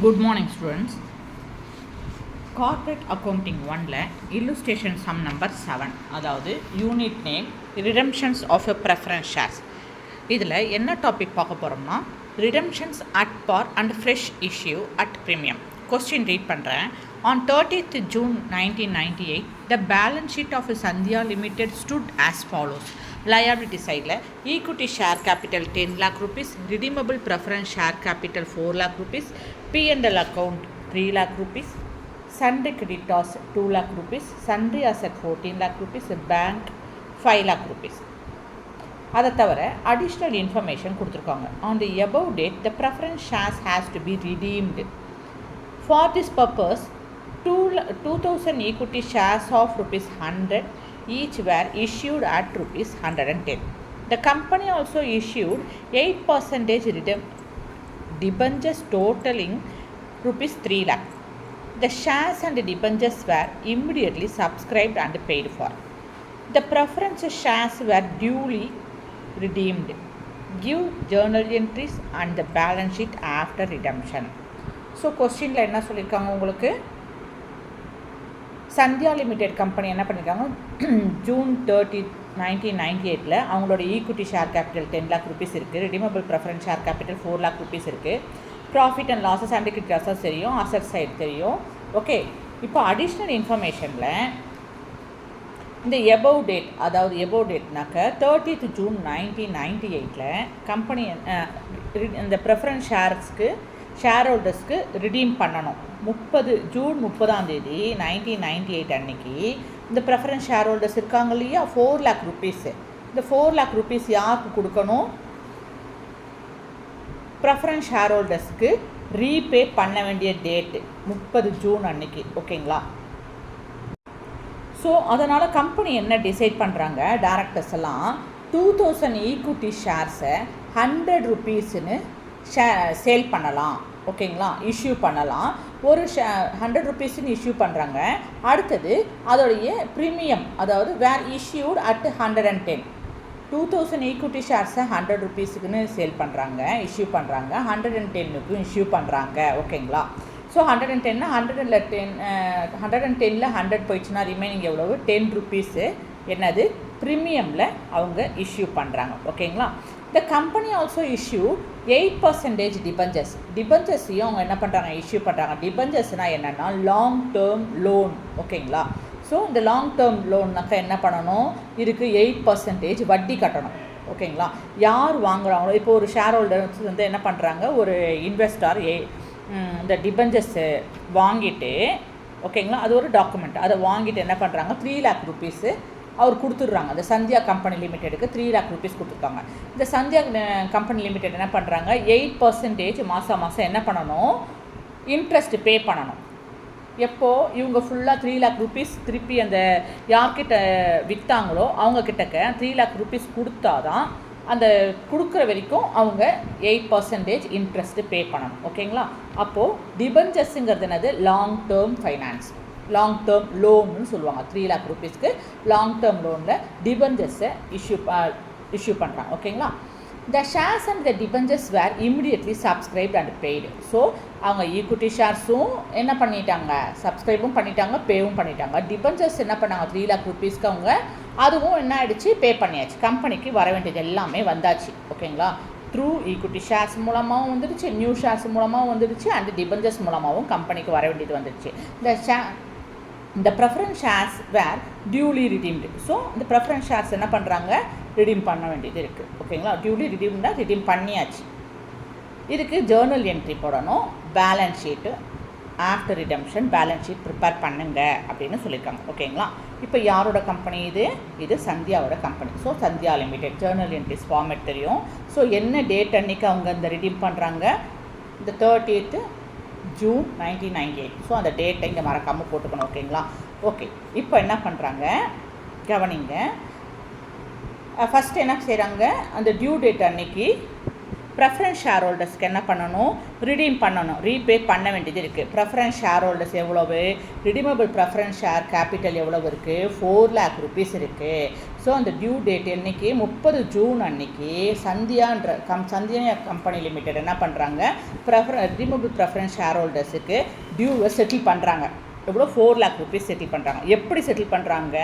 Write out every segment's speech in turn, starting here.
Good morning, students. Corporate Accounting 1ல illustration sum number 7, அதாவது unit name redemptions of a preference shares. இதில் என்ன topic பார்க்க போகிறோம்னா redemptions at par and fresh issue at premium. Question read பண்ணுறேன். On 30th June 1998, the balance sheet of Sandhya Limited stood as follows. Liability side equity share capital 10 lakh rupees, redeemable preference share capital 4 lakh rupees, P&L account 3 lakh rupees, sundry creditors 2 lakh rupees, sundry asset 14 lakh rupees, bank 5 lakh rupees. அதை தவிர additional information கொடுத்துருக்காங்க. On the above date the preference shares has to be redeemed. For this purpose 2000 equity shares of rupees 100 each were issued at rupees 110. The company also issued 8% debentures totaling rupees 3 lakh. The shares and debentures were immediately subscribed and paid for. The preference shares were duly redeemed. Give journal entries and the balance sheet after redemption. So கொஸ்டினில் என்ன சொல்லியிருக்காங்க, உங்களுக்கு Sandhya limited company என்ன பண்ணியிருக்காங்க, June 30, 1998 அவங்களோட equity share capital 10 lakh rupees இருக்குது, redeemable preference share capital 4 lakh rupees இருக்குது, profit and losses and creditors தெரியும், அசட் சைடு தெரியும். ஓகே, இப்போ அடிஷ்னல் இன்ஃபர்மேஷனில் இந்த எபவ் டேட், அதாவது எபவ் டேட்னாக்க 30th June 1998 கம்பெனி இந்த ப்ரெஃபரன்ஸ் ஷேர் ஹோல்டர்ஸ்க்கு ரிடீம் பண்ணணும். ஜூன் 30 1998 அன்னைக்கு இந்த ப்ரெஃபரன்ஸ் ஷேர் ஹோல்டர்ஸ் இருக்காங்க இல்லையா, 4 lakh rupees. இந்த 4 lakh rupees யாருக்கு கொடுக்கணும், ப்ரெஃபரன்ஸ் ஷேர் ஹோல்டர்ஸ்க்கு ரீபே பண்ண வேண்டிய டேட்டு 30 ஜூன் அன்னைக்கு. ஓகேங்களா? ஸோ அதனால் கம்பெனி என்ன டிசைட் பண்ணுறாங்க, டைரக்டர்ஸ் எல்லாம் 2000 ஈக்விட்டி ஷேர்ஸை 100 rupeesன்னு சேல் பண்ணலாம். ஓகேங்களா? இஷ்யூ பண்ணலாம். ஒரு 100 rupeesன்னு இஷ்யூ பண்ணுறாங்க. அடுத்தது அதோடைய ப்ரீமியம், அதாவது வேர் இஷ்யூட் அட் 110. 2000 ஈக்விட்டி ஷேர்ஸை 100 rupeesக்குன்னு சேல் பண்ணுறாங்க, இஷ்யூ பண்ணுறாங்க, 110க்கும் இஷ்யூ பண்ணுறாங்க. ஓகேங்களா? ஸோ 110னா 110ல் 100 போயிடுச்சுன்னா ரிமைனிங் எவ்வளவு, 10 rupees என்னது ப்ரீமியமில் அவங்க இஷ்யூ பண்ணுறாங்க. ஓகேங்களா? The company also issue 8% டிபஞ்சர்ஸையும் அவங்க என்ன பண்ணுறாங்க, இஷ்யூ பண்ணுறாங்க. டிபஞ்சர்ஸ்னால் என்னென்னா லாங் டேர்ம் லோன். ஓகேங்களா? ஸோ இந்த லாங் டேர்ம் லோன்னாக்கா என்ன பண்ணணும், இதுக்கு 8% வட்டி கட்டணும். ஓகேங்களா? யார் வாங்குகிறாங்களோ, இப்போ ஒரு ஷேர் ஹோல்டர்ஸ் வந்து என்ன பண்ணுறாங்க, ஒரு இன்வெஸ்டார் இந்த டிபஞ்சர்ஸு வாங்கிட்டு, ஓகேங்களா, அது ஒரு டாக்குமெண்ட், அதை வாங்கிட்டு என்ன பண்ணுறாங்க, 3 lakh rupees அவர் கொடுத்துட்றாங்க. அந்த சந்தியா கம்பெனி லிமிட்டெடுக்கு 3 lakh rupees கொடுத்துருக்காங்க. இந்த சந்தியா கம்பெனி லிமிடெட் என்ன பண்ணுறாங்க, 8% மாதம் என்ன பண்ணணும், இன்ட்ரெஸ்ட் பே பண்ணணும். எப்போது இவங்க ஃபுல்லாக 3 lakh rupees திருப்பி அந்த யார்கிட்ட விற்றாங்களோ அவங்கக்கிட்டக்க 3 lakh rupees கொடுத்தா தான் அந்த கொடுக்குற வரைக்கும் அவங்க 8% இன்ட்ரெஸ்ட்டு பே பண்ணணும். ஓகேங்களா? அப்போது டிபஞ்சர்ஸுங்கிறது என்னது, long term finance, long term லோன்னு சொல்லுவாங்க. 3 lakh rupeesக்கு லாங் டேர்ம் லோனில் டிபஞ்சர்ஸை இஷ்யூ பண்ணுறாங்க. ஓகேங்களா? The shares and the debentures were immediately subscribed and paid. So அவங்க ஈக்விட்டி ஷேர்ஸும் என்ன பண்ணிட்டாங்க, சப்ஸ்கிரைபும் பண்ணிட்டாங்க, பேவும் பண்ணிட்டாங்க. டிபஞ்சர்ஸ் என்ன பண்ணாங்க, 3 lakh rupeesக்கு அவங்க அதுவும் என்ன ஆகிடுச்சு, பே பண்ணியாச்சு. கம்பெனிக்கு வர வேண்டியது எல்லாமே வந்தாச்சு. ஓகேங்களா? த்ரூ ஈக்விட்டி ஷேர்ஸ் மூலமாகவும் வந்துடுச்சு, நியூ ஷேர்ஸ் மூலமாகவும் வந்துடுச்சு, அண்ட் டிபஞ்சர்ஸ் மூலமாகவும் கம்பெனிக்கு வர வேண்டியது வந்துடுச்சு. இந்த ப்ரெஃபரன்ஸ் ஷேர்ஸ் வேர் டியூலி ரிடீம்டு. ஸோ இந்த ப்ரெஃபரன்ஸ் ஷேர்ஸ் என்ன பண்ணுறாங்க, ரிடீம் பண்ண வேண்டியது இருக்குது. ஓகேங்களா? டியூலி ரிடீம்னா ரிடீம் பண்ணியாச்சு. இதுக்கு ஜேர்னல் என்ட்ரி போடணும். Balance sheet after redemption balance sheet prepare பண்ணுங்க அப்படின்னு சொல்லியிருக்காங்க. ஓகேங்களா? இப்போ யாரோட கம்பெனி இது சந்தியாவோட கம்பெனி. So Sandhya limited journal entries format தெரியும். ஸோ என்ன டேட் அன்றைக்கி அவங்க இந்த ரிடீம் பண்ணுறாங்க, இந்த 30th June 1998. ஸோ அந்த டேட்டை இங்கே மறக்காமல் போட்டுக்கணும். ஓகேங்களா? ஓகே, இப்போ என்ன பண்ணுறாங்க கவனிங்க. ஃபஸ்ட்டு என்ன செய்கிறாங்க, அந்த டியூ டேட் அன்னைக்கு ப்ரெஃபரன்ஸ் ஷேர் ஹோல்டர்ஸ்க்கு என்ன பண்ணணும், ரிடீம் பண்ணணும், ரீபே பண்ண வேண்டியது இருக்குது. ப்ரெஃபரன்ஸ் ஷேர் ஹோல்டர்ஸ் எவ்வளவு, ரிடீமபிள் ப்ரெஃபரன்ஸ் ஷேர் கேபிட்டல் எவ்வளவு இருக்குது, 4 lakh rupees இருக்குது. ஸோ அந்த டியூ டேட் என்றைக்கு 30 ஜூன் அன்னைக்கு சந்தியா கம்பெனி லிமிடெட் என்ன பண்ணுறாங்க, ரிடீமபிள் ப்ரெஃபரன்ஸ் ஷேர் ஹோல்டர்ஸுக்கு டியூவை செட்டில் பண்ணுறாங்க. எவ்வளோ, 4 lakh rupees செட்டில் பண்ணுறாங்க. எப்படி செட்டில் பண்ணுறாங்க,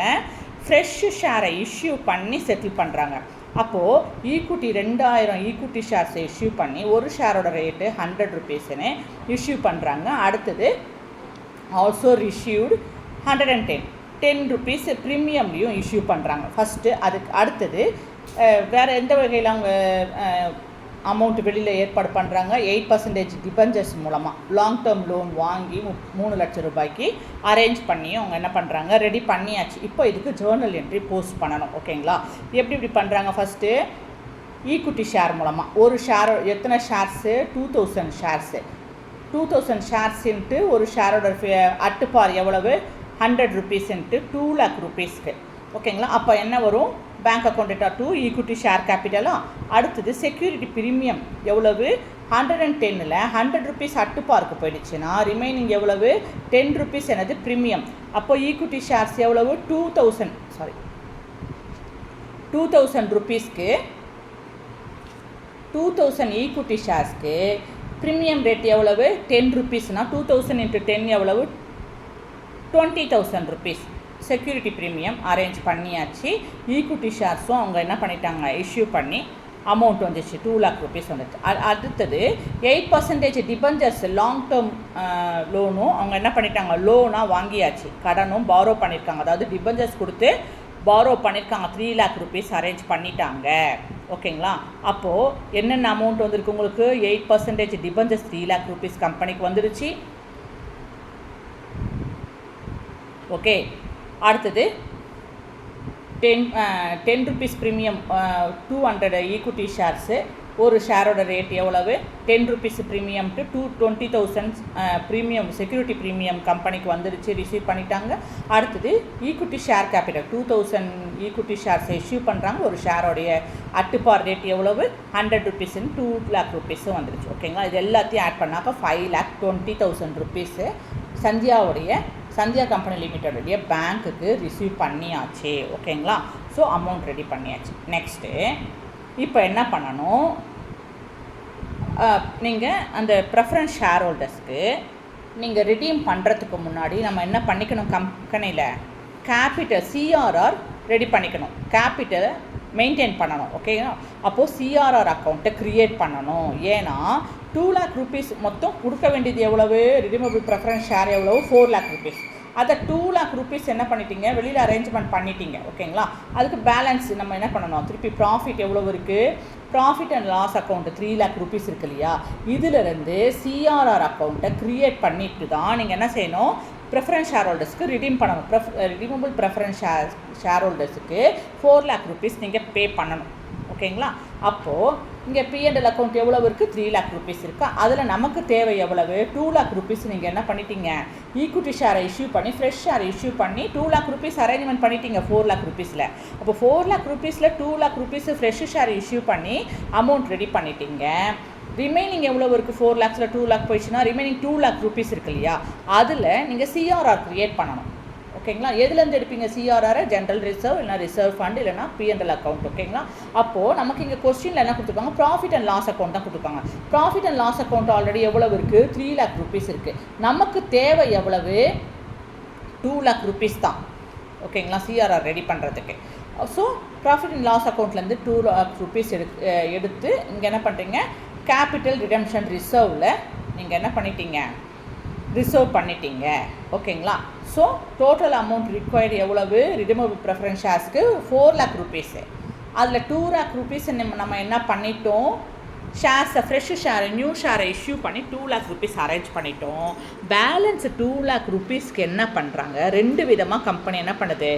ஃப்ரெஷ் ஷேரை இஷ்யூ பண்ணி செட்டில் பண்ணுறாங்க. அப்போது ஈக்குட்டி 2000 ஈக்குட்டி ஷேர்ஸை இஷ்யூ பண்ணி ஒரு ஷேரோட ரேட்டு 100 rupeesன்னு இஷ்யூ பண்ணுறாங்க. அடுத்தது ஆல்சோ ரிஷ்யூடு 110 rupees ப்ரீமியம்லேயும் இஷ்யூ பண்ணுறாங்க ஃபஸ்ட்டு. அதுக்கு அடுத்தது வேறு எந்த வகையில் அவங்க அமௌண்ட் வெளியில் ஏற்பாடு பண்ணுறாங்க, 8% டிபெஞ்சர்ஸ் மூலமாக லாங் டேர்ம் லோன் வாங்கி 3 லட்சம் ரூபாய்க்கு அரேஞ்ச் பண்ணி அவங்க என்ன பண்ணுறாங்க, ரெடி பண்ணியாச்சு. இப்போ இதுக்கு ஜேர்னல் என்ட்ரி போஸ்ட் பண்ணணும். ஓகேங்களா, எப்படி பண்ணுறாங்க, ஃபஸ்ட்டு ஈக்குட்டி ஷேர் மூலமாக ஒரு ஷேர் எத்தனை ஷேர்ஸு, 2000 ஷேர்ஸு, 2000 ஷேர்ஸுன்ட்டு ஒரு ஷேரோட அட்டுப்பார் எவ்வளவு, 100 rupees இன்ட்டு 2 lakh rupeesக்கு. ஓகேங்களா, அப்போ என்ன வரும், bank account data 2 equity share கேபிட்டலாக. அடுத்தது செக்யூரிட்டி ப்ரீமியம் எவ்வளவு, 110ல் 100 rupees அட்டுப்பார்க்கு போயிடுச்சுன்னா ரிமைனிங் எவ்வளவு, 10 rupees எனது ப்ரீமியம். அப்போ ஈக்குட்டி ஷேர்ஸ் எவ்வளவு, 2000 rupeesக்கு 2000 ஈக்குட்டி ஷேர்ஸ்க்கு ப்ரீமியம் ரேட் எவ்வளவு, 10 rupeesனா 2000 × 10 எவ்வளவு, 20,000 rupees செக்யூரிட்டி ப்ரீமியம் அரேஞ்ச் பண்ணியாச்சு. ஈக்குட்டி ஷேர்ஸும் அவங்க என்ன பண்ணிட்டாங்க, இஷ்யூ பண்ணி அமௌண்ட் வந்துச்சு, 2 lakh rupees வந்துச்சு. அடுத்தது 8% டிபெஞ்சர்ஸ் லாங் டேர்ம் லோனும் அவங்க என்ன பண்ணிட்டாங்க, லோனாக வாங்கியாச்சு, கடனும் பாரோ பண்ணியிருக்காங்க, அதாவது டிபெஞ்சர்ஸ் கொடுத்து பாரோ பண்ணியிருக்காங்க, 3 lakh rupees அரேஞ்ச் பண்ணிட்டாங்க. ஓகேங்களா, அப்போது என்னென்ன அமௌண்ட் வந்திருக்கு உங்களுக்கு, 8% டிபெஞ்சர்ஸ் 3 lakh rupees கம்பெனிக்கு வந்துருச்சு. ஓகே, அடுத்தது 10 rupees ப்ரீமியம் 200 ஈக்குட்டி ஷேர்ஸு, ஒரு ஷேரோட ரேட் எவ்வளவு, 10 rupees premium to 20,000 premium security premium கம்பெனிக்கு வந்துருச்சு, ரிசீவ் பண்ணிட்டாங்க. அடுத்தது ஈக்குட்டி ஷேர் கேபிட்டல் 2000 ஈக்குட்டி ஷேர்ஸை இஷ்யூ பண்ணுறாங்க, ஒரு ஷேரோடைய அட்டுப்பார் ரேட் எவ்வளவு, 100 rupeesன்னு 2 lakh rupees வந்துருச்சு. ஓகேங்களா, இது எல்லாத்தையும் ஆட் பண்ணாக்க 5,20,000 rupees சந்தியா கம்பெனி லிமிட்டடுடைய பேங்க்குக்கு ரிசீவ் பண்ணியாச்சு. ஓகேங்களா, ஸோ அமௌண்ட் ரெடி பண்ணியாச்சு. நெக்ஸ்ட்டு இப்போ என்ன பண்ணணும், நீங்கள் அந்த ப்ரெஃபரன்ஸ் ஷேர் ஹோல்டர்ஸ்க்கு நீங்கள் ரிடீம் பண்ணுறதுக்கு முன்னாடி நம்ம என்ன பண்ணிக்கணும், கம்பெனியில் கேபிட்டல் சிஆர்ஆர் ரெடி பண்ணிக்கணும், கேபிட்டலை மெயின்டைன் பண்ணணும். ஓகேங்களா, அப்போது சிஆர்ஆர் அக்கௌண்ட்டை க்ரியேட் பண்ணணும். ஏன்னா 2 lakh rupees மொத்தம் கொடுக்க வேண்டியது எவ்வளவு, ரிடீமபிள் ப்ரெஃபரன்ஸ் ஷேர் எவ்வளவு, 4 lakh rupees. அதை 2 lakh rupees என்ன பண்ணிட்டீங்க, வெளியில் அரேஞ்ச்மெண்ட் பண்ணிட்டீங்க. ஓகேங்களா, அதுக்கு பேலன்ஸ் நம்ம என்ன பண்ணணும், திருப்பி ப்ராஃபிட் எவ்வளவு இருக்குது, profit and loss account 3 lakh rupees இருக்கு இல்லையா, இதிலிருந்து சிஆர்ஆர் அக்கௌண்ட்டை க்ரியேட் பண்ணிட்டு தான் நீங்கள் என்ன செய்யணும், ப்ரெஃபரன்ஸ் ஷேர் ஹோல்டர்ஸ்க்கு ரிடீம் பண்ணணும். ரிடீமபிள் ப்ரெஃபரன்ஸ் ஷேர் ஹோல்டர்ஸுக்கு 4 lakh rupees நீங்கள் பே பண்ணணும். ஓகேங்களா, அப்போது இங்கே P&L அக்கௌண்ட் எவ்வளோ இருக்குது, 3 lakh rupees இருக்குது. அதில் நமக்கு தேவை எவ்வளவு, 2 lakh rupees நீங்கள் என்ன பண்ணிட்டீங்க, ஈக்குட்டி ஷேரை இஷ்யூ பண்ணி ஃப்ரெஷ் ஷேரை இஷ்யூ பண்ணி 2 lakh rupees அரேஞ்ச்மெண்ட் பண்ணிட்டீங்க 4 lakh rupeesல. அப்போ 4 lakh rupeesல 2 lakh rupees ஃப்ரெஷ் ஷேரை இஷ்யூ பண்ணி அமௌண்ட் ரெடி பண்ணிட்டீங்க. ரிமைனிங் எவ்வளோ இருக்குது, 4 lakhsல 2 lakh போயிடுச்சுன்னா ரிமைனிங் 2 lakh rupees இருக்கு இல்லையா, அதில் நீங்கள் சிஆர்ஆர் க்ரியேட் பண்ணணும். ஓகேங்களா, எதுலேருந்து எடுப்பீங்க சிஆர்ஆரை, ஜென்ரல் ரிசர்வ் இல்லைனா ரிசர்வ் ஃபண்ட் இல்லைனா P&L அக்கௌண்ட். ஓகேங்களா, அப்போது நமக்கு இங்கே கொஸ்டினில் என்ன கொடுத்துருக்காங்க, ப்ராஃபிட் அண்ட் லாஸ் அக்கௌண்ட் தான் கொடுத்துருக்காங்க. Profit and loss account already எவ்வளவு இருக்குது, 3 lakh rupees இருக்குது. நமக்கு தேவை எவ்வளவு, 2 lakh rupees தான். ஓகேங்களா, சிஆர்ஆர் ரெடி பண்ணுறதுக்கு. ஸோ ப்ராஃபிட் அண்ட் லாஸ் அக்கௌண்ட்லேருந்து 2 lakh rupees எடுத்து இங்கே என்ன பண்ணுறீங்க, கேபிட்டல் ரிடம்ஷன் ரிசர்வில் நீங்கள் என்ன பண்ணிட்டீங்க, ரிசர்வ் பண்ணிட்டீங்க. ஓகேங்களா, ஸோ டோட்டல் அமௌண்ட் ரிக்வயர்டு எவ்வளவு, ரிடீமபிள் ப்ரெஃபரன்ஸ் ஷேர்ஸ்க்கு 4 lakh rupees. அதில் 2 lakh rupees நம்ம என்ன பண்ணிட்டோம், ஷேர்ஸை ஃப்ரெஷ் ஷேரை நியூ ஷேரை இஷ்யூ பண்ணி 2 lakh rupees அரேஞ்ச் பண்ணிட்டோம். பேலன்ஸ் 2 lakh rupeesக்கு என்ன பண்ணுறாங்க, 2 விதமாக கம்பெனி என்ன பண்ணுது,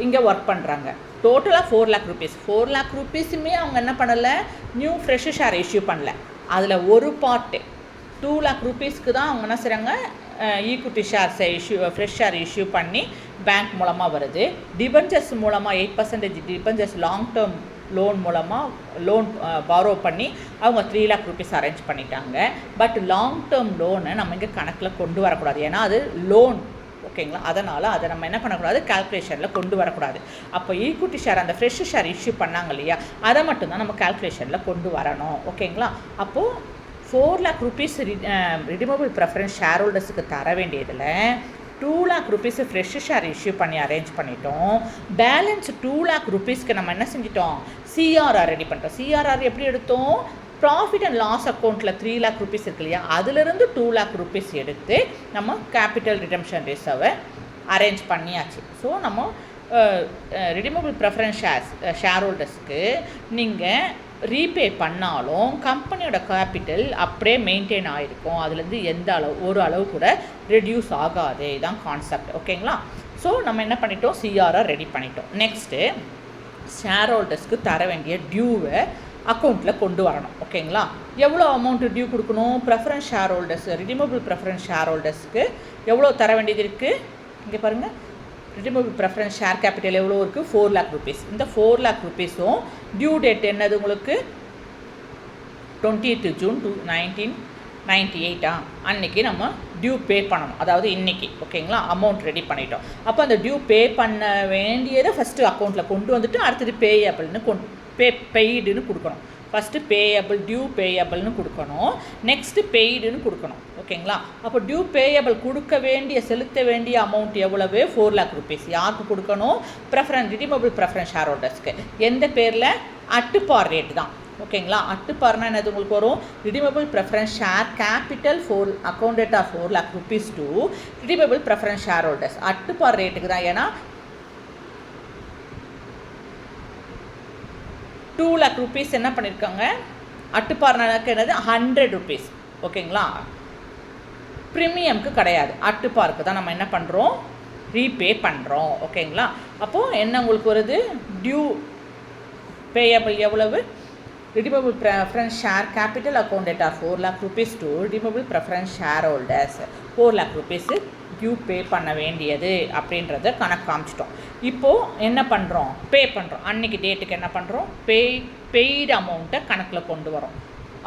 இங்கே ஒர்க் பண்ணுறாங்க. டோட்டலாக 4 lakh rupees. 4 lakh rupeesமே அவங்க என்ன பண்ணலை, நியூ ஃப்ரெஷ் ஷேரை இஷ்யூ பண்ணல. அதில் ஒரு பார்ட்டு 2 lakh rupeesக்கு தான் அவங்க என்ன செய்கிறாங்க, ஈக்குட்டி ஷேர்ஸை ஃப்ரெஷ் ஷேர் இஷ்யூ பண்ணி பேங்க் மூலமாக வருது. டிபெஞ்சர்ஸ் மூலமாக 8% டிபெஞ்சர்ஸ் லாங் டேர்ம் லோன் மூலமாக லோன் பாரோ பண்ணி அவங்க 3 lakh rupees அரேஞ்ச் பண்ணிட்டாங்க. பட் லாங் டேர்ம் லோனை நம்ம இங்கே கணக்கில் கொண்டு வரக்கூடாது, ஏன்னா அது லோன். ஓகேங்களா, அதனால் அதை நம்ம என்ன பண்ணக்கூடாது, கால்குலேஷனில் கொண்டு வரக்கூடாது. அப்போ ஈக்விட்டி ஷேர் அந்த ஃப்ரெஷ் ஷேர் இஷ்யூ பண்ணாங்க இல்லையா, அதை மட்டும்தான் நம்ம கால்குலேஷனில் கொண்டு வரணும். ஓகேங்களா, அப்போது 4 lakh rupees redeemable preference share ஹோல்டர்ஸுக்கு தர வேண்டியதில் 2 lakh rupees fresh share issue பண்ணி அரேஞ்ச் பண்ணிட்டோம். பேலன்ஸ் 2 lakh rupeesக்கு நம்ம என்ன செஞ்சிட்டோம், சிஆர்ஆர் ரெடி பண்ணிட்டோம். சிஆர்ஆர் எப்படி எடுத்தோம், ப்ராஃபிட் அண்ட் லாஸ் அக்கௌண்ட்டில் 3 lakh rupees இருக்கு இல்லையா, அதிலிருந்து 2 lakh rupees எடுத்து நம்ம கேபிட்டல் ரிடம்ஷன் ரிசர்வை அரேஞ்ச் பண்ணியாச்சு. ஸோ நம்ம ரிடீமபிள் ப்ரெஃபரன்ஸ் ஷேர் ஹோல்டர்ஸ்க்கு நீங்கள் ரீபே பண்ணாலும் கம்பெனியோட கேபிட்டல் அப்படியே மெயின்டைன் ஆகிருக்கும், அதுலேருந்து எந்த அளவு ஒரு அளவு கூட ரெடியூஸ் ஆகாது. இதுதான் கான்செப்ட். ஓகேங்களா, ஸோ நம்ம என்ன பண்ணிட்டோம், சிஆர்ஆர் ரெடி பண்ணிட்டோம். நெக்ஸ்ட்டு ஷேர் ஹோல்டர்ஸ்க்கு தர வேண்டிய டியூவை அக்கௌண்ட்டில் கொண்டு வரணும். ஓகேங்களா, எவ்வளோ அமௌண்ட்டு டியூ கொடுக்கணும், preference share holders redeemable preference share ஹோல்டர்ஸ்க்கு எவ்வளோ தர வேண்டியது இருக்குது. இங்கே பாருங்கள், ரிடீமபிள் ப்ரெஃபரன்ஸ் ஷேர் கேபிட்டல் எவ்வளோ இருக்குது, 4 lakh rupees. இந்த 4 lakh rupeesம் டியூ டேட் என்னது உங்களுக்கு 20th June 1998 அன்றைக்கி நம்ம டியூ பே பண்ணணும், அதாவது இன்றைக்கி. ஓகேங்களா, அமௌண்ட் ரெடி பண்ணிட்டோம். அப்போ அந்த டியூ பே பண்ண வேண்டியதை ஃபஸ்ட்டு அக்கௌண்ட்டில் கொண்டு வந்துட்டு அடுத்தது பேயபிள்னு பெய்டுன்னு கொடுக்கணும். ஃபஸ்ட்டு பேயபிள் டியூ பேயபிள்னு கொடுக்கணும், நெக்ஸ்ட்டு பெய்டுன்னு கொடுக்கணும். ஓகேங்களா, அப்போ டியூ பேயபிள் கொடுக்க வேண்டிய செலுத்த வேண்டிய அமௌண்ட் எவ்வளவு, 4 lakh rupees. யாருக்கு கொடுக்கணும், ரிடீமபிள் ப்ரெஃபரன்ஸ் ஷேர் ஹோல்டர்ஸ்க்கு. எந்த பேரில், அட்டுப்பார் ரேட்டு தான். ஓகேங்களா, அட்டுப்பார்னா என்னது உங்களுக்கு வரும், redeemable preference share capital accounted of 4 lakh rupees to redeemable preference share holders. At par ரேட்டுக்கு தான், ஏன்னா 2 lakh rupees என்ன பண்ணியிருக்காங்க, அட்டுப்பார்னாக்கு என்னது 100 rupees. ஓகேங்களா, ப்ரீமியம்க்கு கிடையாது, அட்டுப்பாருக்கு தான் நம்ம என்ன பண்ணுறோம், ரீபே பண்ணுறோம். ஓகேங்களா, அப்போது என்ன உங்களுக்கு வருது, டியூ பேயபிள் எவ்வளவு, redeemable preference share capital accounted of 4 lakh rupees to redeemable preference share holders 4 lakh rupees due pay பண்ண வேண்டியது அப்படின்றத கணக்கு காமிச்சிட்டோம். இப்போது என்ன பண்ணுறோம், பே பண்ணுறோம். அன்றைக்கி டேட்டுக்கு என்ன பண்ணுறோம், பெய்டு அமௌண்ட்டை கணக்கில் கொண்டு வரோம்.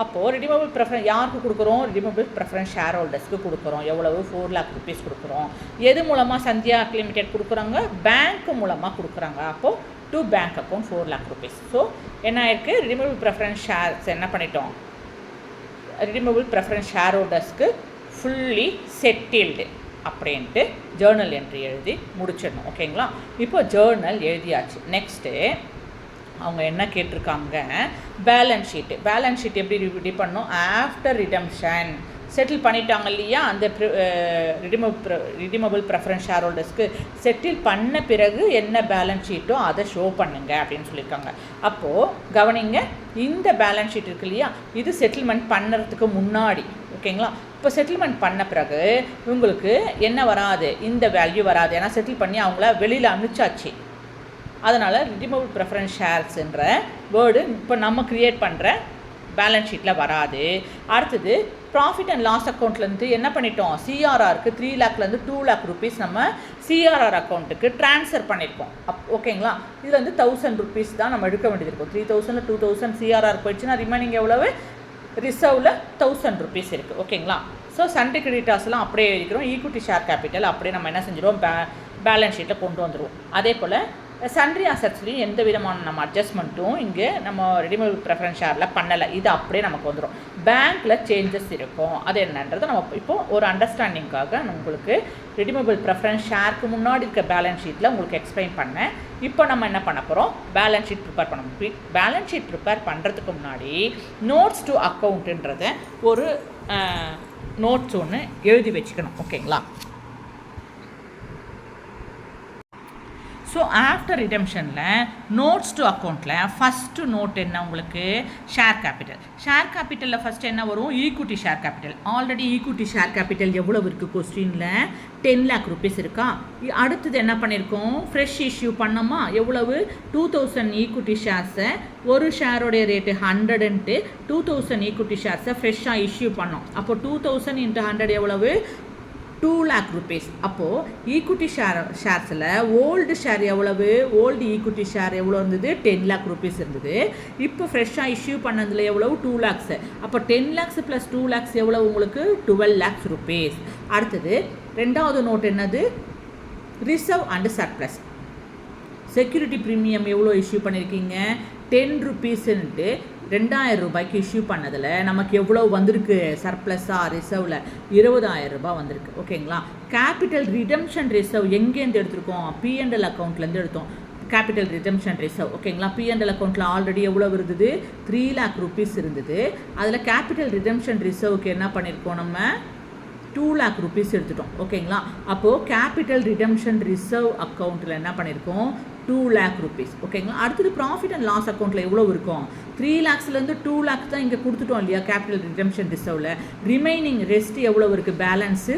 அப்போது ரிடீமபிள் ப்ரெஃபரன்ஸ் யாருக்கு கொடுக்குறோம், ரிடீமபிள் ப்ரெஃபரன்ஸ் ஷேர் ஹோல்டர்ஸ்க்கு கொடுக்குறோம். எவ்வளவு, 4 lakh rupees கொடுக்குறோம். எது மூலமாக, சந்தியா லிமிடெட் கொடுக்குறாங்க, பேங்க் மூலமாக கொடுக்குறாங்க. அப்போது to bank account 4 lakh rupees. So என்ன ஆயிருக்கு, ரிடீமபிள் ப்ரெஃபரன்ஸ் ஷேர்ஸ் என்ன பண்ணிட்டோம், ரிடீமபிள் ப்ரெஃபரன்ஸ் ஷேர் ஹோல்டர்ஸ்க்கு ஃபுல்லி செட்டில்டு அப்படின்ட்டு ஜேர்னல் என்ட்ரி எழுதி முடிச்சிடணும். ஓகேங்களா, இப்போ ஜேர்னல் எழுதியாச்சு. நெக்ஸ்ட்டு அவங்க என்ன கேட்டிருக்காங்க, பேலன்ஸ் ஷீட் எப்படி ரெடி பண்ணணும், ஆஃப்டர் ரிடம்ஷன் செட்டில் பண்ணிட்டாங்க இல்லையா, அந்த ரிடீமபிள் ப்ரெஃபரன்ஸ் ஷேர் ஹோல்டர்ஸ்க்கு செட்டில் பண்ண பிறகு என்ன பேலன்ஸ் ஷீட்டோ அதை ஷோ பண்ணுங்க அப்படின்னு சொல்லியிருக்காங்க. அப்போது கவனிங்க, இந்த பேலன்ஸ் ஷீட் இருக்கு இல்லையா, இது செட்டில்மெண்ட் பண்ணுறதுக்கு முன்னாடி. ஓகேங்களா, இப்போ செட்டில்மெண்ட் பண்ண பிறகு உங்களுக்கு என்ன வராது, இந்த வேல்யூ வராது, ஏன்னா செட்டில் பண்ணி அவங்கள வெளியில் அனுப்பிச்சாச்சு. அதனால் ரிடீமபிள் ப்ரெஃபரன்ஸ் ஷேர்ஸுன்ற வேர்டு இப்போ நம்ம க்ரியேட் பண்ணுற பேலன்ஸ் ஷீட்டில் வராது. அடுத்தது ப்ராஃபிட் அண்ட் லாஸ் அக்கௌண்ட்லேருந்து என்ன பண்ணிட்டோம், சிஆர்ஆருக்கு 3 lakh-லேருந்து 2 lakh rupees நம்ம சிஆர்ஆர் அக்கௌண்ட்டுக்கு ட்ரான்ஸ்ஃபர் பண்ணியிருக்கோம். ஓகேங்களா, இதில் வந்து 1000 rupees தான் நம்ம எடுக்க வேண்டியது இருக்கும். 3000 2000 சிஆர்ஆர் போயிடுச்சுன்னா ரிமைனிங் எவ்வளவு, ரிசர்வில் 1000 rupees இருக்குது. ஓகேங்களா, ஸோ சண்டே கிரெடிட்டாஸ்லாம் அப்படியே இருக்கிறோம். ஈக்விட்டி ஷேர் கேபிட்டல் அப்படியே நம்ம என்ன செஞ்சிடுவோம், பேலன்ஸ் ஷீட்டில் கொண்டு வந்துடுவோம். அதே போல் சன்ட்ரி அசட்ஸ்லேயும் எந்த விதமான நம்ம அட்ஜஸ்ட்மெண்ட்டும் இங்கே நம்ம ரிடீமபிள் ப்ரெஃபரன்ஸ் ஷேரில் பண்ணலை. இது அப்படியே நமக்கு வந்துடும். பேங்க்கில் சேஞ்சஸ் இருக்கும், அது என்னன்றதை நம்ம இப்போது ஒரு அண்டர்ஸ்டாண்டிங்காக உங்களுக்கு ரிடீமபிள் ப்ரெஃபரன்ஸ் ஷேருக்கு முன்னாடி இருக்க பேலன்ஸ் ஷீட்டில் உங்களுக்கு எக்ஸ்பிளைன் பண்ணேன். இப்போ நம்ம என்ன பண்ண போகிறோம், பேலன்ஸ் ஷீட் ப்ரிப்பேர் பண்ண முடியும். பேலன்ஸ் ஷீட் ப்ரிப்பேர் பண்ணுறதுக்கு முன்னாடி நோட்ஸ் டு அக்கௌண்ட்டுன்றதை ஒரு நோட்ஸ் ஒன்று எழுதி வச்சுக்கணும். ஓகேங்களா, ஸோ ஆஃப்டர் ரிடம்ஷனில் நோட்ஸ் டு அக்கௌண்ட்டில் ஃபஸ்ட்டு நோட் என்ன உங்களுக்கு, ஷேர் கேபிட்டல். ஷேர் கேபிட்டலில் ஃபஸ்ட்டு என்ன வரும், equity share capital. Already equity share capital எவ்வளவு இருக்குது கொஸ்டினில், 10 lakh rupees இருக்கா. அடுத்தது என்ன பண்ணியிருக்கோம், ஃப்ரெஷ் இஷ்யூ பண்ணோமா, எவ்வளவு 2000 ஈக்விட்டி ஷேர்ஸை, ஒரு ஷேரோடைய ரேட்டு 100ன்ட்டு 2000 ஈக்விட்டி ஷேர்ஸை ஃப்ரெஷ்ஷாக இஷ்யூ பண்ணோம். அப்போ 2000 × 100 எவ்வளவு, 2 lakh rupees. அப்போது ஈக்விட்டி ஷேர்ஸில் ஓல்டு ஷேர் எவ்வளவு, ஓல்டு ஈக்விட்டி ஷேர் எவ்வளோ இருந்தது, 10 lakh rupees இருந்தது. இப்போ ஃப்ரெஷ்ஷாக இஷ்யூ பண்ணதில் எவ்வளவு, 2 lakhs. அப்போ 10 lakhs + 2 lakhs எவ்வளோ உங்களுக்கு, 12 lakhs rupees. அடுத்தது ரெண்டாவது நோட் என்னது, reserve and surplus. Security premium எவ்வளோ இஷ்யூ பண்ணியிருக்கீங்க, 10 rupeesன்ட்டு 2000 ரூபாய்க்கு இஷ்யூ பண்ணதில் நமக்கு எவ்வளோ வந்திருக்கு சர்ப்ளஸாக ரிசர்வில், 20,000 ரூபாய் வந்திருக்கு. ஓகேங்களா. கேபிட்டல் ரிடம்ஷன் ரிசர்வ் எங்கேருந்து எடுத்திருக்கோம், P&L அக்கௌண்ட்லேருந்து எடுத்தோம். Capital redemption reserve. ஓகேங்களா. P&L அக்கௌண்ட்டில் ஆல்ரெடி எவ்வளோ இருந்தது, 3 lakh rupees இருந்தது. அதில் கேபிட்டல் ரிடம்ஷன் ரிசர்வுக்கு என்ன பண்ணியிருக்கோம், நம்ம 2 lakh rupees எடுத்துட்டோம். ஓகேங்களா. அப்போது கேபிட்டல் ரிடம்ஷன் ரிசர்வ் அக்கௌண்ட்டில் என்ன பண்ணியிருக்கோம், 2 lakh rupees. ஓகேங்களா. அடுத்தது ப்ராஃபிட் அண்ட் லாஸ் அக்கௌண்ட்டில் எவ்வளோ இருக்கும், 3 lakhsலேருந்து 2 lakhs தான் இங்கே கொடுத்துட்டோம் இல்லையா கேபிட்டல் ரிடம்ஷன் ரிசர்வில். ரிமைனிங் ரெஸ்ட் எவ்வளோ இருக்குது, பேலன்ஸு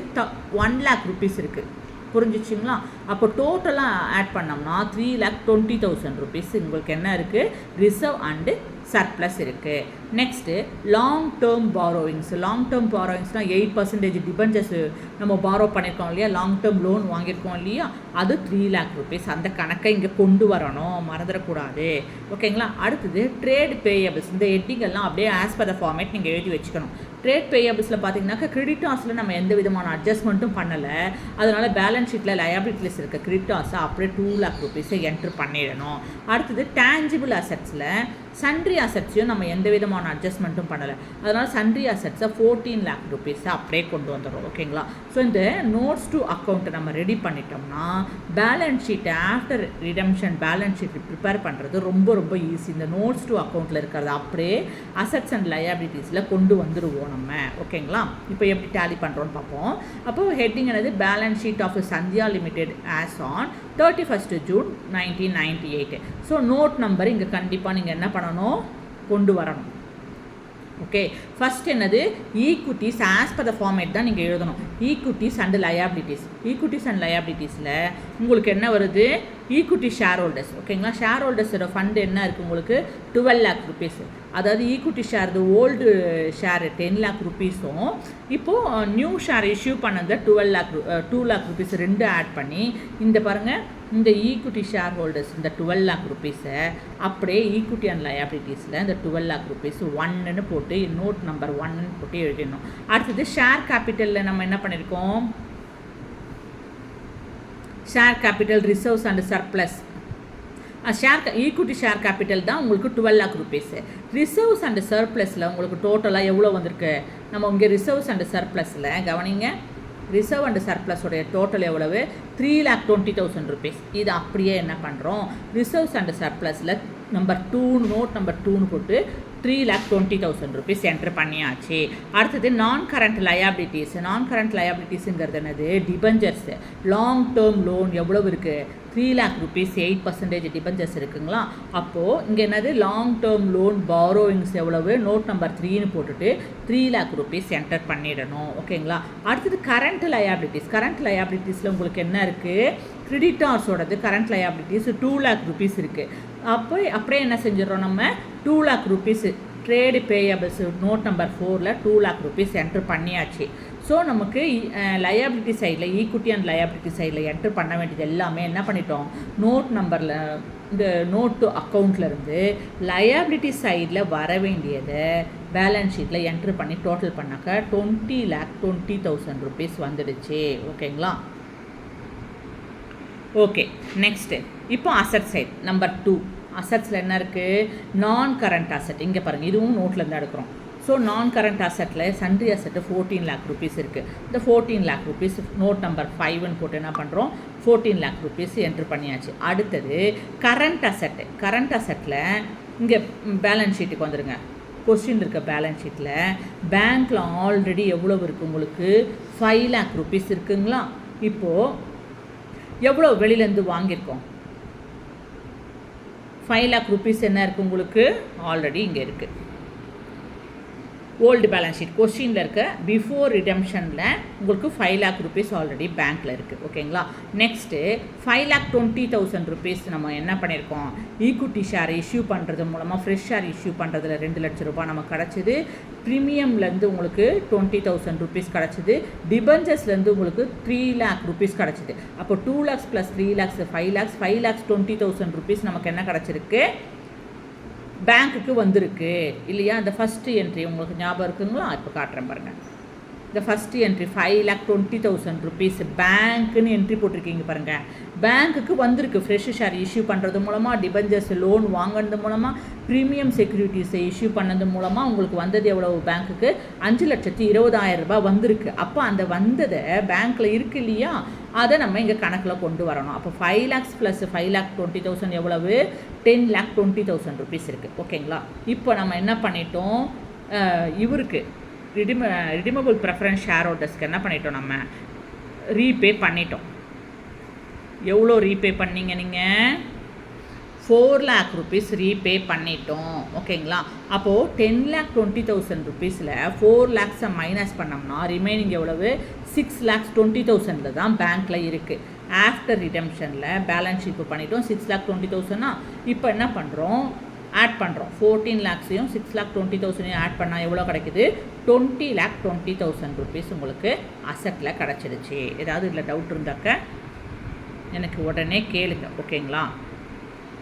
1 lakh rupees இருக்குது. புரிஞ்சிச்சிங்களா. அப்போ டோட்டலாக ஆட் பண்ணோம்னா 3,20,000 rupees உங்களுக்கு என்ன இருக்குது, ரிசர்வ் அண்டு சர்ப்ளஸ் இருக்குது. Next long term borrowings. Long term பாரோவிங்ஸ்னால் 8% டிபெஞ்சர்ஸ் நம்ம பாரோ பண்ணியிருக்கோம் இல்லையா, லாங் டேர்ம் லோன் வாங்கியிருக்கோம் இல்லையா, அது 3 lakh rupees. அந்த கணக்கை இங்கே கொண்டு வரணும், மறந்துடக்கூடாது. ஓகேங்களா. அடுத்தது ட்ரேட் பேயபிள்ஸ். இந்த ஹெட்டிங்கெல்லாம் அப்படியே ஆஸ் பர் த ஃபார்மேட் நீங்கள் எழுதி வச்சுக்கணும். ட்ரேட் பேயபிள்ஸில் பார்த்தீங்கன்னாக்கா கிரெடிட்டாஸில் நம்ம எந்த விதமான அட்ஜஸ்ட்மெண்ட்டும் பண்ணலை. அதனால் பேலன்ஸ் ஷீட்டில் லயபிலிட்டிஸ் இருக்க கிரெடிட்டாஸை அப்படியே 2 lakh rupees என்ட்ரு பண்ணிடணும். அடுத்தது டேஞ்சிபிள் அசட்ஸில் சன்ட்ரி அசட்ஸையும் நம்ம எந்த விதமான அட்ஜஸ்ட்மெண்ட்டும் பண்ணலை. அதனால் சன்ட்ரி அசட்ஸை 14 lakh rupees அப்படியே கொண்டு வந்துடும். ஓகேங்களா. ஸோ இந்த நோட்ஸ் டு அக்கௌண்ட்டை நம்ம ரெடி பண்ணிட்டோம்னா பேலன்ஸ் ஷீட்டை after redemption balance sheet prepare பண்ணுறது ரொம்ப ரொம்ப ஈஸி. இந்த நோட்ஸ் டு அக்கௌண்ட்டில் இருக்கிறது அப்படியே அசட்ஸ் அண்ட் லயபிலிட்டிஸில் கொண்டு வந்துடுவோம் நம்ம. ஓகேங்களா. இப்போ எப்படி டேலி பண்ணுறோன்னு பார்ப்போம். அப்போது ஹெட்டிங் என்னது, balance sheet of Sandhya limited as on 31st June 1998. So note number இங்கே கண்டிப்பாக நீங்கள் என்ன பண்ணணும், கொண்டு வரணும். ஓகே. ஃபஸ்ட் என்னது, equities as per the format தான் நீங்கள் எழுதணும். Equities and liabilities. Equities and லயபிலிட்டிஸில் உங்களுக்கு என்ன வருது, ஈக்விட்டி ஷேர் ஹோல்டர்ஸ். ஓகேங்களா. ஷேர் ஹோல்டர்ஸோட ஃபண்டு என்ன இருக்குது உங்களுக்கு, 12 lakh rupees. அதாவது equity share old share 10 lakh rupeesம் இப்போது நியூ ஷேர் இஷ்யூ பண்ணது 2 lakh rupees ரெண்டு ஆட் பண்ணி இந்த பாருங்கள், இந்த ஈக்விட்டி ஷேர் ஹோல்டர்ஸ் இந்த 12 lakh rupees-ஐ அப்படியே ஈக்விட்டி அண்ட் லயபிலிட்டிஸில் இந்த 12 lakh rupees 1ன்னு போட்டு நோட் நம்பர் 1ன்னு போட்டு எழுதிடணும். அடுத்தது ஷேர் கேபிட்டலில் நம்ம என்ன பண்ணியிருக்கோம், share capital reserves and surplus. Equity share capital தான் உங்களுக்கு 12 lakh rupees. ரிசர்வ்ஸ் அண்ட் சர்ப்ளஸில் உங்களுக்கு டோட்டலாக எவ்வளோ வந்திருக்கு, நம்ம இங்கே ரிசர்வ்ஸ் அண்ட் சர்ப்ளஸில் கவனிங்க, ரிசர்வ் அண்ட் சர்ப்ளஸோடைய டோட்டல் எவ்வளவு, 3,20,000 rupees. இது அப்படியே என்ன பண்ணுறோம், ரிசர்வ்ஸ் அண்ட் சர்ப்ளஸில் நம்பர் 2 நோட் நம்பர் 2ன்னு போட்டு 3,20,000 rupees என்ட்ரு பண்ணியாச்சு. அடுத்தது non current liabilities. Non current லயபிலிட்டிஸுங்கிறது என்னது, டிபெஞ்சர்ஸ். லாங் டேர்ம் லோன் எவ்வளவு இருக்குது, 3 lakh rupees 8% டிபெஞ்சர்ஸ் இருக்குங்களா. அப்போது இங்கே என்னது, லாங் டேர்ம் லோன் பாரோவிங்ஸ் எவ்வளவு, நோட் நம்பர் 3ன்னு போட்டுட்டு 3 lakh rupees என்டர் பண்ணிடணும். ஓகேங்களா. அடுத்தது கரண்ட் லயபிலிட்டிஸ். கரண்ட் லயபிலிட்டிஸில் உங்களுக்கு என்ன இருக்குது, கிரெடிட்டார்ஸோடது கரண்ட் லயபிலிட்டிஸ் 2 lakh rupees இருக்குது. அப்படியே என்ன செஞ்சிடறோம், நம்ம 2 lakh rupees trade payables note number 4ல் 2 lakh rupees என்ட்ரு பண்ணியாச்சு. ஸோ நமக்கு லயபிலிட்டி சைடில் ஈக்விட்டி அண்ட் லயபிலிட்டி சைடில் என்ட்ரு பண்ண வேண்டியது எல்லாமே என்ன பண்ணிட்டோம், நோட் நம்பரில் இந்த நோட் டு அக்கௌண்ட்லேருந்து லயபிலிட்டி சைடில் வர வேண்டியதை பேலன்ஸ் ஷீட்டில் என்ட்ரு பண்ணி டோட்டல் பண்ணாக்க 20,20,000 rupees வந்துடுச்சு. ஓகேங்களா. ஓகே. நெக்ஸ்ட்டு இப்போ அசட் சைட் நம்பர் 2. அசட்ஸில் என்ன இருக்குது, நான் கரண்ட் அசட். இங்கே பாருங்கள், இதுவும் நோட்லேருந்து எடுக்கிறோம். ஸோ நான் கரண்ட் அசட்டில் சன்ட்ரி அசட்டு 14 lakh rupees இருக்குது. இந்த 14 lakh rupees நோட் நம்பர் 5ன்னு போட்டு என்ன பண்ணுறோம், 14 lakh rupees என்ட்ரு பண்ணியாச்சு. அடுத்தது கரண்ட் அசட்டு. கரண்ட் அசட்டில் இங்கே பேலன்ஸ் ஷீட்டுக்கு வந்துடுங்க. கொஸ்டின் இருக்க பேலன்ஸ் ஷீட்டில் பேங்க்கில் ஆல்ரெடி எவ்வளோ இருக்குது உங்களுக்கு, 5 lakh rupees இருக்குங்களா. இப்போது எவ்வளோ வெளியிலேருந்து வாங்கியிருக்கோம், 5 lakh rupees என்ன இருக்குது உங்களுக்கு, ஆல்ரெடி இங்கே இருக்குது. ஓல்டு பேலன்ஸ் ஷீட் கொஸ்டினில் இருக்க பிஃபோர் ரிடம்ஷனில் உங்களுக்கு 5 lakh rupees ஆல்ரெடி பேங்க்கில் இருக்குது. ஓகேங்களா. நெக்ஸ்ட்டு 5,20,000 rupees நம்ம என்ன பண்ணியிருக்கோம், ஈக்விட்டி ஷேர் இஷ்யூ பண்ணுறது மூலமாக ஃப்ரெஷ் ஷேர் இஷ்யூ பண்ணுறதுல 2 லட்சம் ரூபாய் நமக்கு கிடச்சிது. ப்ரீமியம்லேருந்து உங்களுக்கு 20,000 rupees கிடச்சிது. டிபஞ்சர்ஸ்லேருந்து உங்களுக்கு 3 lakh rupees கிடச்சிது. அப்போ 2 lakhs + 3 lakhs 5 lakhs, 5,20,000 rupees நமக்கு என்ன கிடச்சிருக்கு, பேங்க்குக்கு வந்திருக்கு இல்லையா. இந்த ஃபஸ்ட்டு என்ட்ரி உங்களுக்கு ஞாபகம் இருக்குங்களா, இப்போ காட்டுறேன் பாருங்கள். இந்த ஃபஸ்ட்டு என்ட்ரி 5,20,000 rupees பேங்க்குன்னு என்ட்ரி போட்டிருக்கீங்க பாருங்கள். பேங்க்குக்கு வந்திருக்கு ஃப்ரெஷ் ஷேர் இஷ்யூ பண்ணுறது மூலமாக, டிபஞ்சர்ஸ் லோன் வாங்கினது மூலமாக, ப்ரீமியம் செக்யூரிட்டிஸை இஷ்யூ பண்ணது மூலமாக உங்களுக்கு வந்தது எவ்வளவு, பேங்க்குக்கு 5,20,000 ரூபாய் வந்திருக்கு. அப்போ அந்த வந்ததை பேங்க்கில் இருக்குது இல்லையா, அதை நம்ம இங்கே கணக்கில் கொண்டு வரணும். அப்போ 5 lakhs + 5,20,000 எவ்வளவு, 10,20,000 rupees இருக்குது. ஓகேங்களா. இப்போ நம்ம என்ன பண்ணிட்டோம், இவருக்கு ரிடீமபிள் ப்ரெஃபரன்ஸ் ஷேர் ஹோல்டர்ஸ்க்கு என்ன பண்ணிட்டோம், நம்ம ரீபே பண்ணிட்டோம். எவ்வளோ ரீபே பண்ணீங்க நீங்கள், 4 lakh rupees ரீபே பண்ணிட்டோம். ஓகேங்களா. அப்போது 10,20,000 rupeesல 4 lakhs மைனஸ் பண்ணோம்னா ரிமைனிங் எவ்வளவு, 6,20,000 தான் பேங்க்கில் இருக்குது. ஆஃப்டர் ரிடம்ஷனில் பேலன்ஸ் ஷீட் பண்ணிட்டோம். 6,20,000 இப்போ என்ன பண்ணுறோம், ஆட் பண்ணுறோம். 14 lakhs-ஐயும் 6,20,000-ஐயும் ஆட் பண்ணால் எவ்வளோ கிடைக்குது, 20,20,000 rupees உங்களுக்கு அசட்டில் கிடச்சிடுச்சு. ஏதாவது இதில் டவுட் இருந்தாக்க எனக்கு உடனே கேளுங்க. ஓகேங்களா.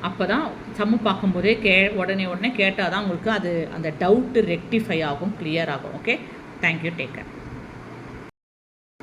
அப்போ தான் சம்மு பார்க்கும்போதே உடனே கேட்டால் தான் உங்களுக்கு அது அந்த டவுட்டு ரெக்டிஃபை ஆகும், கிளியர் ஆகும். ஓகே. தேங்க்யூ. Take care.